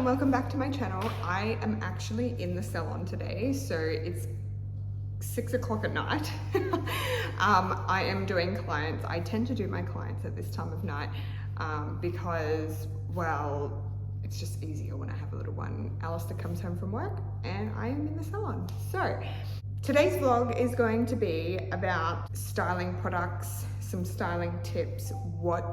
welcome back to my channel. I am actually in the salon today, so it's 6 o'clock at night. I am doing clients. I tend to do my clients at this time of night because, well, it's just easier when I have a little one. Alistair comes home from work and I am in the salon. So today's vlog is going to be about styling products, some styling tips, what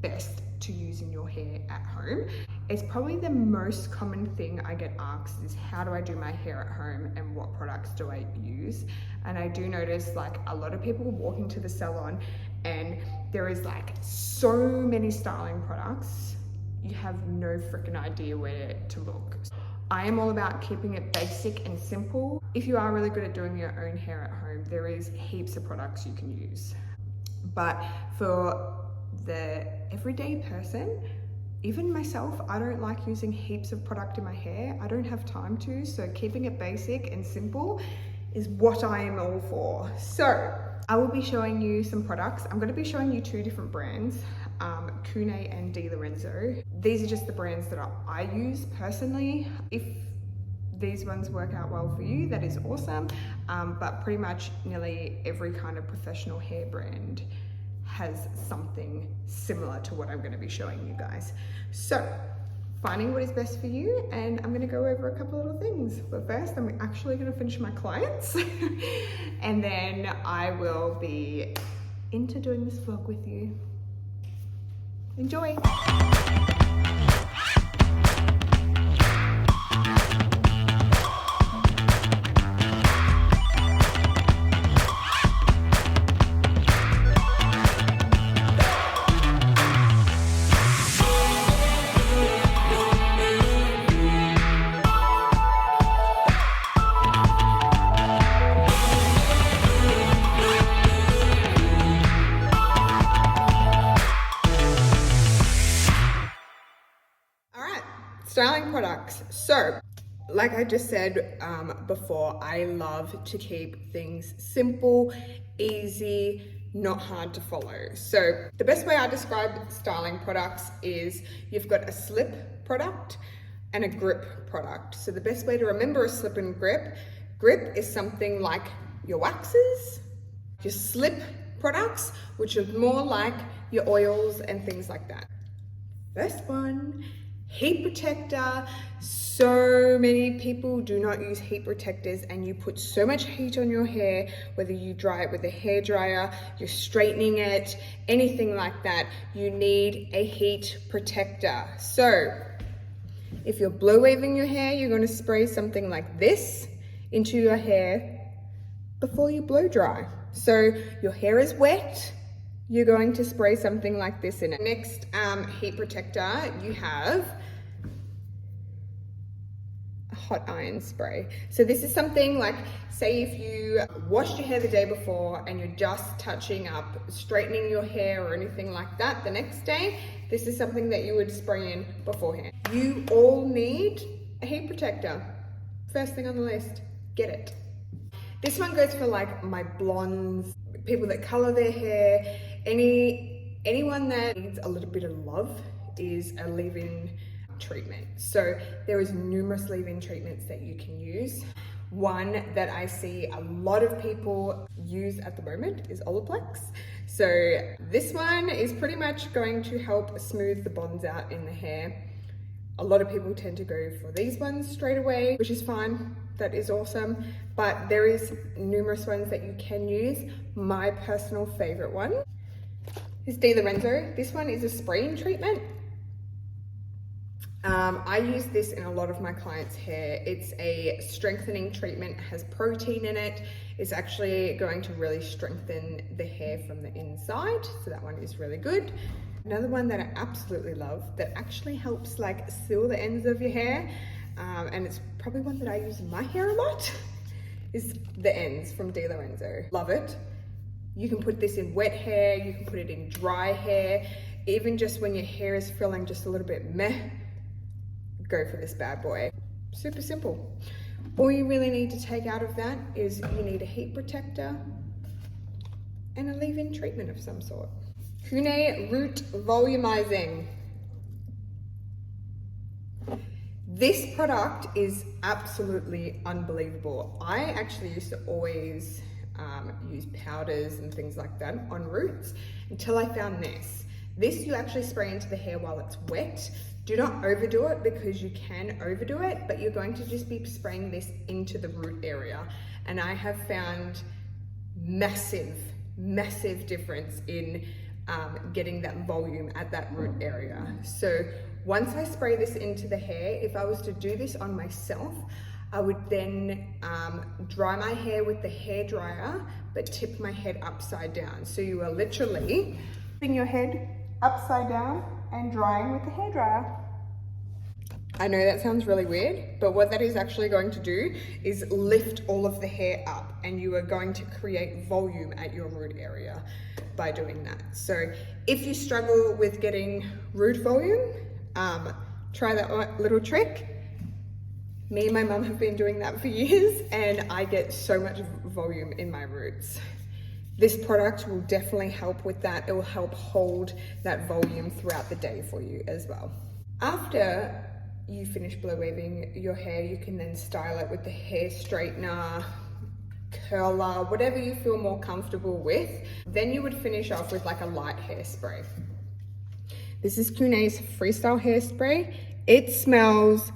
best to use in your hair at home. It's probably the most common thing I get asked is how do I do my hair at home and what products do I use? And I do notice like a lot of people walk into the salon and there is like so many styling products, you have no freaking idea where to look. I am all about keeping it basic and simple. If you are really good at doing your own hair at home, there is heaps of products you can use. But for the everyday person, even myself, I don't like using heaps of product in my hair. I don't have time to, so keeping it basic and simple is what I am all for. So I will be showing you some products. I'm going to be showing you two different brands, Kune and DiLorenzo. These are just the brands that I use personally. If these ones work out well for you, that is awesome. But pretty much nearly every kind of professional hair brand has something similar to what I'm going to be showing you guys. So finding what is best for you, and I'm going to go over a couple little things. But first, I'm actually going to finish my clients and then I will be into doing this vlog with you. Enjoy. Styling products. So like I just said before, I love to keep things simple, easy, not hard to follow. So the best way I describe styling products is you've got a slip product and a grip product. So the best way to remember a slip and grip is something like your waxes, your slip products, which are more like your oils and things like that. First one, heat protector. So many people do not use heat protectors and you put so much heat on your hair, whether you dry it with a hair dryer, you're straightening it, anything like that, you need a heat protector. So if you're blow waving your hair, you're going to spray something like this into your hair before you blow dry. So your hair is wet, you're going to spray something like this in it. Next heat protector, you have a hot iron spray. So this is something like, say if you washed your hair the day before and you're just touching up, straightening your hair or anything like that the next day, this is something that you would spray in beforehand. You all need a heat protector. First thing on the list, get it. This one goes for like my blondes, people that color their hair, anyone that needs a little bit of love is a leave-in treatment. So there is numerous leave-in treatments that you can use. One that I see a lot of people use at the moment is Olaplex. So this one is pretty much going to help smooth the bonds out in the hair. A lot of people tend to go for these ones straight away, which is fine. That is awesome. But there is numerous ones that you can use. My personal favorite one is DiLorenzo. This one is a spraying treatment. I use this in a lot of my clients' hair. It's a strengthening treatment, has protein in it. It's actually going to really strengthen the hair from the inside. So that one is really good. Another one that I absolutely love that actually helps like seal the ends of your hair, and it's probably one that I use in my hair a lot, is the ends from DiLorenzo. Love it. You can put this in wet hair, you can put it in dry hair, even just when your hair is feeling just a little bit meh, go for this bad boy. Super simple. All you really need to take out of that is you need a heat protector and a leave-in treatment of some sort. Kune Root Volumizing. This product is absolutely unbelievable. I actually used to always use powders and things like that on roots until I found this. This you actually spray into the hair while it's wet. Do not overdo it because you can overdo it, but you're going to just be spraying this into the root area. And I have found massive difference in getting that volume at that root area. So once I spray this into the hair, if I was to do this on myself, I would then dry my hair with the hair dryer, but tip my head upside down. So you are literally putting your head upside down and drying with the hair dryer. I know that sounds really weird, but what that is actually going to do is lift all of the hair up, and you are going to create volume at your root area by doing that. So if you struggle with getting root volume, try that little trick. Me and my mum have been doing that for years, and I get so much volume in my roots. This product will definitely help with that. It will help hold that volume throughout the day for you as well. After you finish blow waving your hair, you can then style it with the hair straightener, curler, whatever you feel more comfortable with. Then you would finish off with like a light hairspray. This is Kune's Freestyle Hairspray. It smells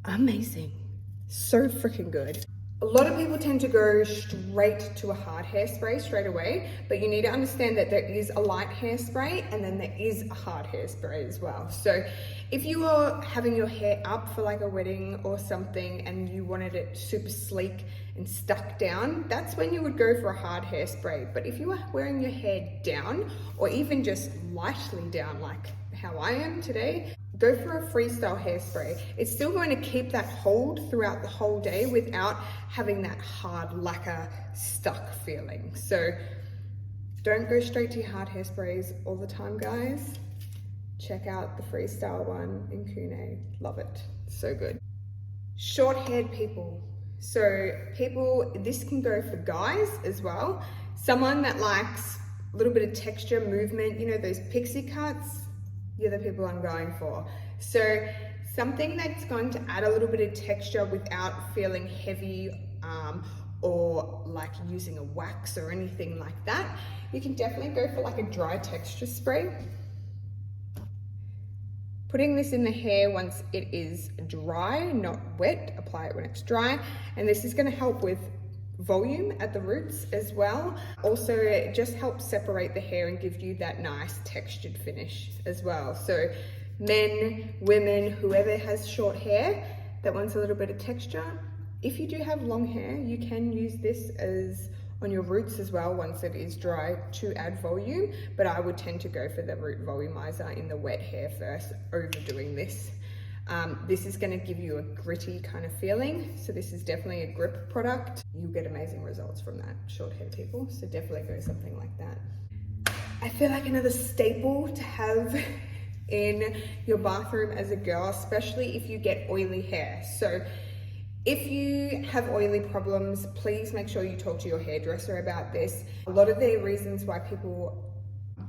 amazing, so freaking good. A lot of people tend to go straight to a hard hairspray straight away, but you need to understand that there is a light hairspray and then there is a hard hairspray as well. So if you are having your hair up for like a wedding or something and you wanted it super sleek and stuck down, that's when you would go for a hard hairspray. But if you are wearing your hair down, or even just lightly down like how I am today, go for a freestyle hairspray. It's still going to keep that hold throughout the whole day without having that hard lacquer stuck feeling. So don't go straight to your hard hairsprays all the time, guys. Check out the freestyle one in Kune. Love it, so good. Short-haired people. So this can go for guys as well. Someone that likes a little bit of texture, movement, you know, those pixie cuts, you're the people I'm going for. So something that's going to add a little bit of texture without feeling heavy or like using a wax or anything like that. You can definitely go for like a dry texture spray. Putting this in the hair once it is dry, not wet, apply it when it's dry. And this is gonna help with volume at the roots as well. Also, it just helps separate the hair and give you that nice textured finish as well. So men, women, whoever has short hair that wants a little bit of texture, if you do have long hair, you can use this as on your roots as well once it is dry to add volume, but I would tend to go for the root volumizer in the wet hair first, overdoing this. This is going to give you a gritty kind of feeling, so this is definitely a grip product. You'll get amazing results from that, short hair people, so definitely go something like that. I feel like another staple to have in your bathroom as a girl, especially if you get oily hair. So if you have oily problems, please make sure you talk to your hairdresser about this. A lot of the reasons why people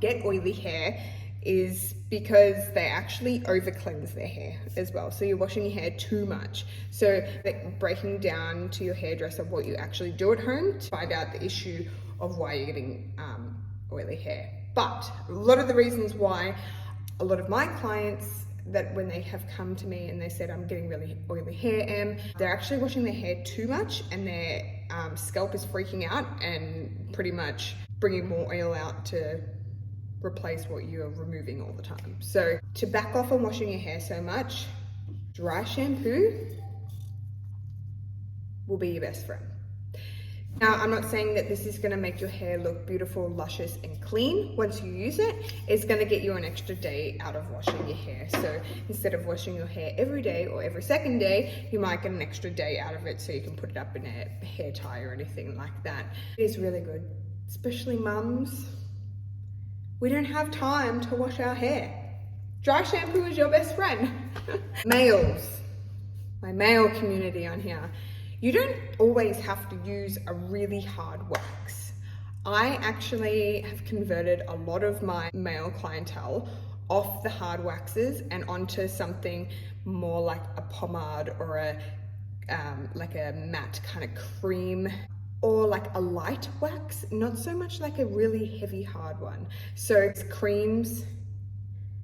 get oily hair is because they actually over cleanse their hair as well. So you're washing your hair too much. So breaking down to your hairdresser what you actually do at home to find out the issue of why you're getting oily hair. But a lot of the reasons why a lot of my clients that when they have come to me and they said, I'm getting really oily hair, they're actually washing their hair too much and their scalp is freaking out and pretty much bringing more oil out to replace what you're removing all the time. So to back off on washing your hair so much, dry shampoo will be your best friend. Now, I'm not saying that this is going to make your hair look beautiful, luscious, and clean once you use it. It's going to get you an extra day out of washing your hair. So instead of washing your hair every day or every second day, you might get an extra day out of it so you can put it up in a hair tie or anything like that. It is really good, especially mums. We don't have time to wash our hair. Dry shampoo is your best friend. Males, my male community on here. You don't always have to use a really hard wax. I actually have converted a lot of my male clientele off the hard waxes and onto something more like a pomade or a like a matte kind of cream, or like a light wax, not so much like a really heavy hard one. So it's creams,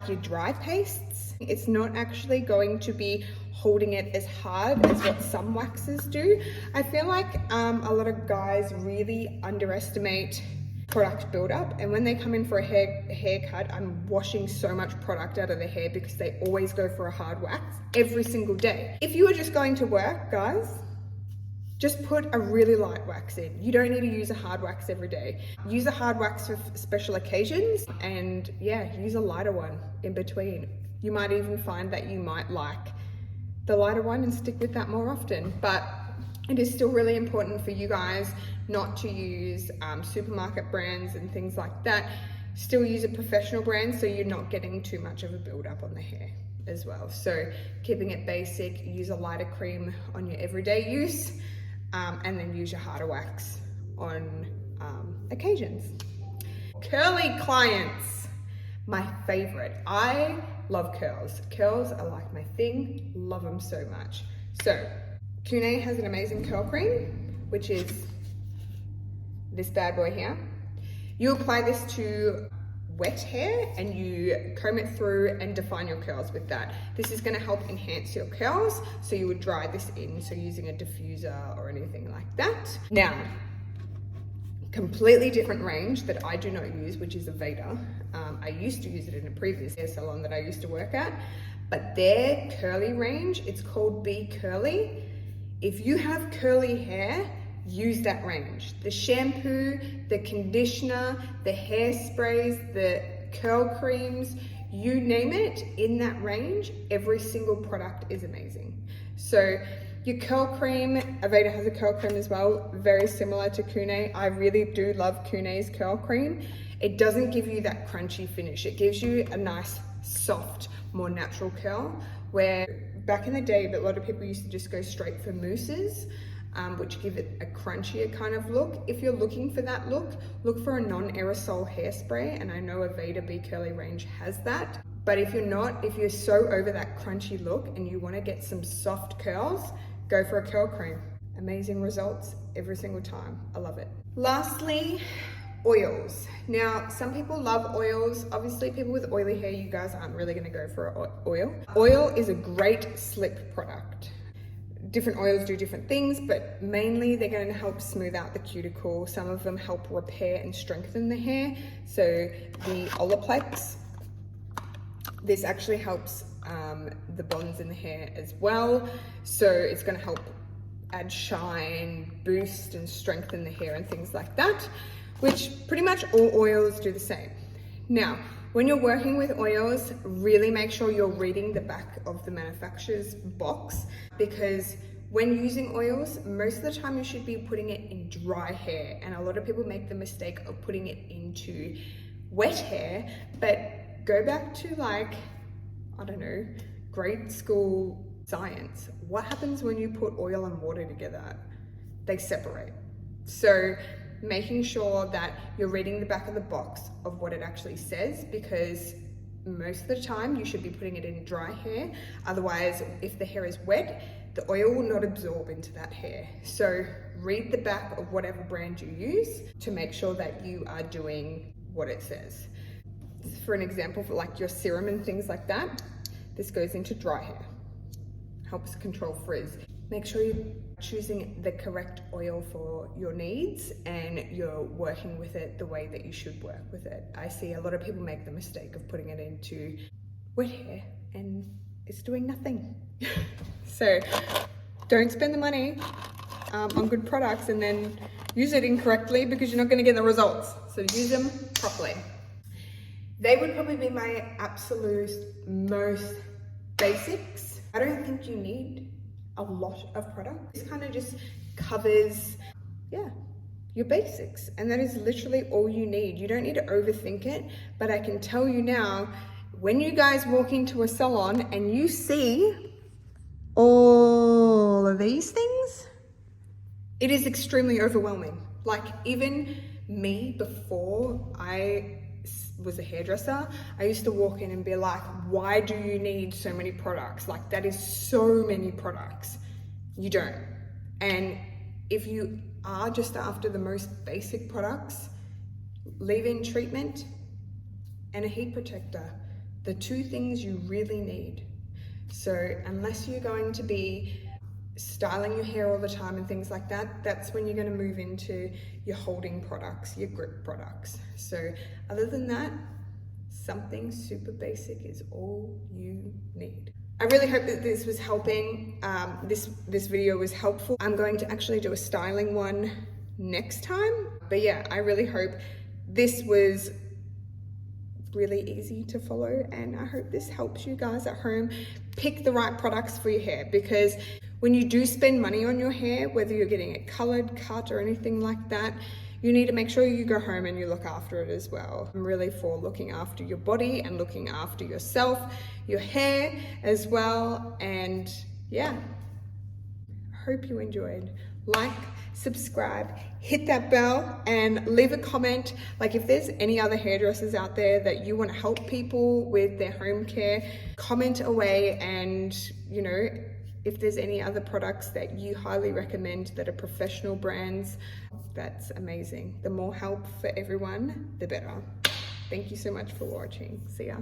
your dry pastes. It's not actually going to be holding it as hard as what some waxes do. I feel like a lot of guys really underestimate product buildup, and when they come in for a haircut, I'm washing so much product out of their hair because they always go for a hard wax every single day. If you are just going to work, guys, just put a really light wax in. You don't need to use a hard wax every day. Use a hard wax for special occasions, and yeah, use a lighter one in between. You might even find that you might like the lighter one and stick with that more often. But it is still really important for you guys not to use supermarket brands and things like that. Still use a professional brand so you're not getting too much of a buildup on the hair as well. So keeping it basic, use a lighter cream on your everyday use, and then use your harder wax on occasions. Curly clients, my favorite. I love curls. Curls are like my thing, love them so much. So Kune has an amazing curl cream, which is this bad boy here. You apply this to wet hair and you comb it through and define your curls with that. This is going to help enhance your curls, so you would dry this in, so using a diffuser or anything like that. Now, completely different range that I do not use, which is Aveda. I used to use it in a previous hair salon that I used to work at, but their curly range, it's called Be Curly. If you have curly hair, use that range. The shampoo, the conditioner, the hairsprays, the curl creams, you name it, in that range, every single product is amazing. So your curl cream, Aveda has a curl cream as well, very similar to Kune. I really do love Kune's curl cream. It doesn't give you that crunchy finish. It gives you a nice, soft, more natural curl, where back in the day, a lot of people used to just go straight for mousses, which give it a crunchier kind of look. If you're looking for that look for a non-aerosol hairspray, and I know Aveda Be Curly range has that. But if you're not, if you're so over that crunchy look and you want to get some soft curls, go for a curl cream. Amazing results every single time. I love it. Lastly, oils. Now, some people love oils. Obviously, people with oily hair, you guys aren't really going to go for oil. Oil is a great slip product. Different oils do different things, but mainly they're going to help smooth out the cuticle. Some of them help repair and strengthen the hair. So the Olaplex, this actually helps the bonds in the hair as well. So it's going to help add shine, boost and strengthen the hair and things like that, which pretty much all oils do the same. Now, when you're working with oils, really make sure you're reading the back of the manufacturer's box, because when using oils, most of the time you should be putting it in dry hair, and a lot of people make the mistake of putting it into wet hair. But go back to, like, I don't know, grade school science. What happens when you put oil and water together? They separate. So making sure that you're reading the back of the box of what it actually says, because most of the time you should be putting it in dry hair. Otherwise, if the hair is wet, the oil will not absorb into that hair. So read the back of whatever brand you use to make sure that you are doing what it says. For an example, for like your serum and things like that, this goes into dry hair, helps control frizz. Make sure you're choosing the correct oil for your needs and you're working with it the way that you should work with it. I see a lot of people make the mistake of putting it into wet hair and it's doing nothing. So don't spend the money on good products and then use it incorrectly, because you're not going to get the results. So use them properly. They would probably be my absolute most basics. I don't think you need a lot of product. This kind of just covers, your basics. And that is literally all you need. You don't need to overthink it. But I can tell you now, when you guys walk into a salon and you see all of these things, it is extremely overwhelming. Like, even Me, before I was a hairdresser, I used to walk in and be like, why do you need so many products? Like, that is so many products. You don't. And if you are just after the most basic products, leave-in treatment and a heat protector, the two things you really need. So unless you're going to be styling your hair all the time and things like that, that's when you're going to move into your holding products, your grip products. So other than that, something super basic is all you need. I really hope that this was helping. This video was helpful. I'm going to actually do a styling one next time. But yeah, I really hope this was really easy to follow, and I hope this helps you guys at home pick the right products for your hair, because when you do spend money on your hair, whether you're getting it colored, cut, or anything like that, you need to make sure you go home and you look after it as well. I'm really for looking after your body and looking after yourself, your hair as well. And yeah, I hope you enjoyed. Like, subscribe, hit that bell, and leave a comment. Like, if there's any other hairdressers out there that you want to help people with their home care, comment away. And you know, if there's any other products that you highly recommend that are professional brands, that's amazing. The more help for everyone, the better. Thank you so much for watching. See ya.